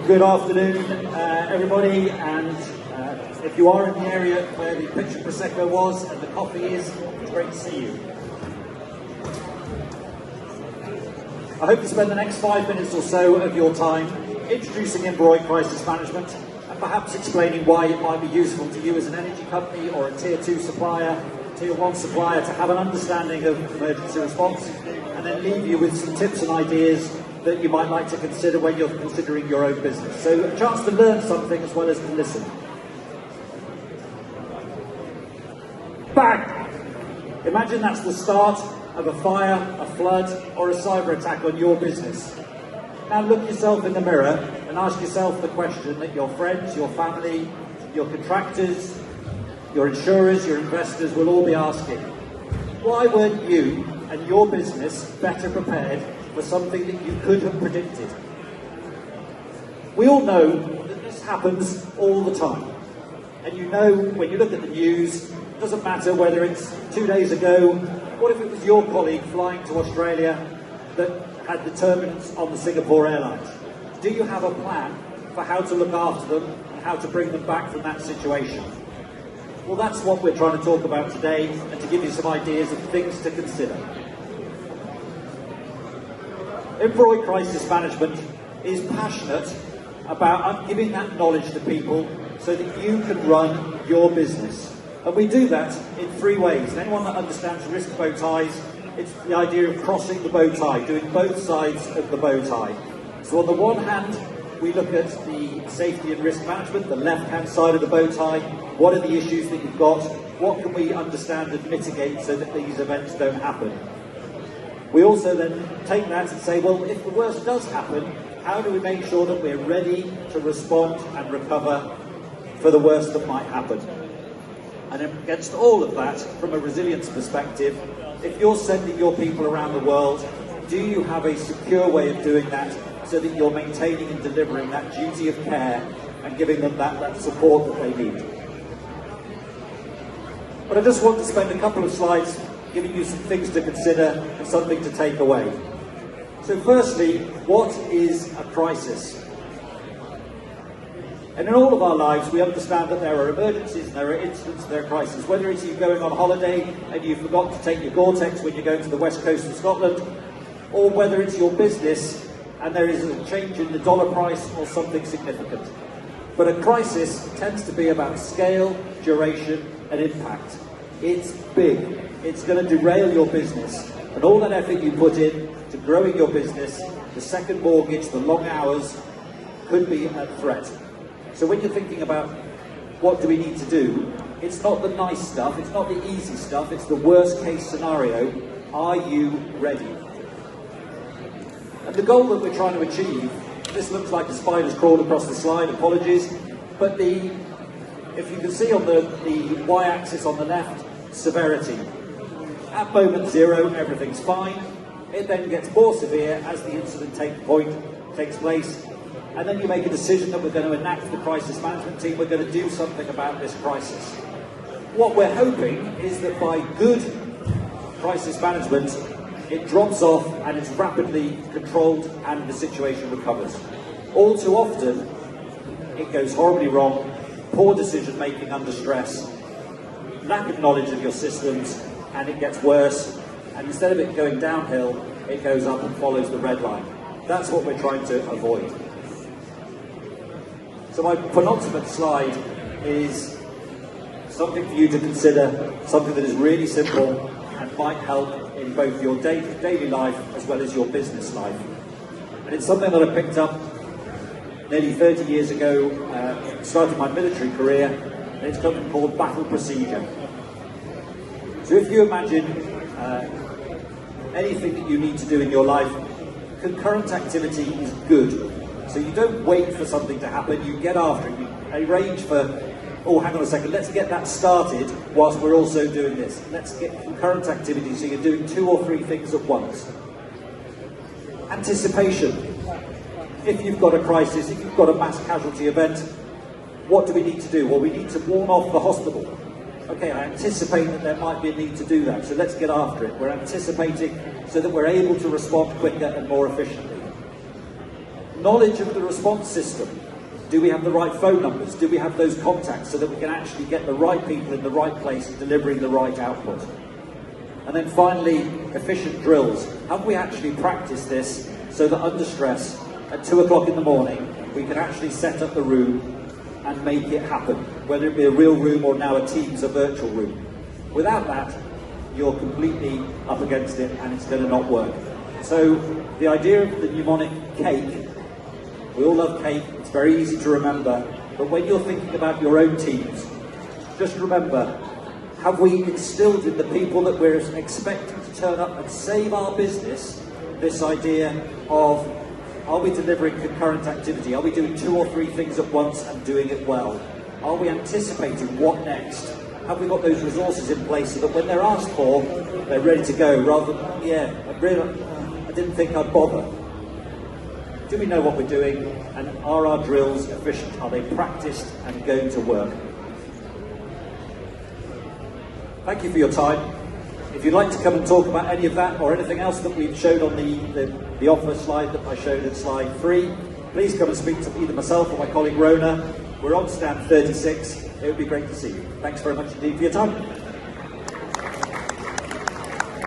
Good afternoon, everybody, and if you are in the area where the pitch of Prosecco was and the coffee is, it's great to see you. I hope to spend the next 5 minutes or so of your time introducing Embroid Crisis Management and perhaps explaining why it might be useful to you as an energy company or a Tier 2 supplier, Tier 1 supplier, to have an understanding of emergency response, and then leave you with some tips and ideas that you might like to consider when you're considering your own business. So a chance to learn something as well as to listen. Bang! Imagine that's the start of a fire, a flood, or a cyber attack on your business. Now look yourself in the mirror and ask yourself the question that your friends, your family, your contractors, your insurers, your investors will all be asking. Why weren't you and your business better prepared for something that you could have predicted? We all know that this happens all the time. And you know, when you look at the news, it doesn't matter whether it's 2 days ago, what if it was your colleague flying to Australia that had the turbulence on the Singapore Airlines? Do you have a plan for how to look after them and how to bring them back from that situation? Well, that's what we're trying to talk about today, and to give you some ideas of things to consider. Embroid Crisis Management is passionate about giving that knowledge to people so that you can run your business. And we do that in 3 ways. And anyone that understands risk bow ties, it's the idea of crossing the bow tie, doing both sides of the bow tie. So on the one hand, we look at the safety and risk management, the left-hand side of the bow tie. What are the issues that you've got? What can we understand and mitigate so that these events don't happen? We also then take that and say, well, if the worst does happen, how do we make sure that we're ready to respond and recover for the worst that might happen? And against all of that, from a resilience perspective, if you're sending your people around the world, do you have a secure way of doing that so that you're maintaining and delivering that duty of care and giving them that support that they need? But I just want to spend a couple of slides giving you some things to consider and something to take away. So firstly, what is a crisis? And in all of our lives, we understand that there are emergencies, and there are incidents, there are crises. Whether it's you going on holiday and you forgot to take your Gore-Tex when you're going to the west coast of Scotland, or whether it's your business and there is a change in the dollar price or something significant. But a crisis tends to be about scale, duration, and impact. It's big. It's going to derail your business. And all that effort you put in to growing your business, the second mortgage, the long hours, could be a threat. So when you're thinking about what do we need to do, it's not the nice stuff, it's not the easy stuff, it's the worst case scenario. Are you ready? And the goal that we're trying to achieve, this looks like a spider's crawled across the slide, apologies, but if you can see on the y-axis on the left, severity. At moment 0, everything's fine. It then gets more severe as the incident takes place. And then you make a decision that we're going to enact the crisis management team, we're going to do something about this crisis. What we're hoping is that by good crisis management, it drops off and it's rapidly controlled and the situation recovers. All too often, it goes horribly wrong, poor decision making under stress, lack of knowledge of your systems, and it gets worse. And instead of it going downhill, it goes up and follows the red line. That's what we're trying to avoid. So my penultimate slide is something for you to consider, something that is really simple and might help in both your daily life as well as your business life. And it's something that I picked up nearly 30 years ago, started my military career, and it's something called battle procedure. So if you imagine anything that you need to do in your life, concurrent activity is good. So you don't wait for something to happen, you get after it, you arrange for, oh, hang on a second, let's get that started whilst we're also doing this. Let's get concurrent activity, so you're doing 2 or 3 things at once. Anticipation. If you've got a crisis, if you've got a mass casualty event, what do we need to do? Well, we need to warn off the hospital. Okay, I anticipate that there might be a need to do that, so let's get after it. We're anticipating so that we're able to respond quicker and more efficiently. knowledge of the response system. Do we have the right phone numbers? Do we have those contacts so that we can actually get the right people in the right place delivering the right output? And then finally, efficient drills. Have we actually practiced this so that under stress, at 2 o'clock in the morning, we can actually set up the room and make it happen, whether it be a real room or now a Teams, a virtual room. Without that, you're completely up against it and it's going to not work. So the idea of the mnemonic cake, we all love cake, it's very easy to remember, but when you're thinking about your own teams, just remember, have we instilled in the people that we're expecting to turn up and save our business this idea of, are we delivering concurrent activity? Are we doing 2 or 3 things at once and doing it well? Are we anticipating what next? Have we got those resources in place so that when they're asked for, they're ready to go, rather than, yeah, I didn't think I'd bother. Do we know what we're doing, and are our drills efficient? Are they practiced and going to work? Thank you for your time. If you'd like to come and talk about any of that or anything else that we've showed on the offer slide that I showed at slide 3, please come and speak to either myself or my colleague Rona. We're on stand 36. It would be great to see you. Thanks very much indeed for your time.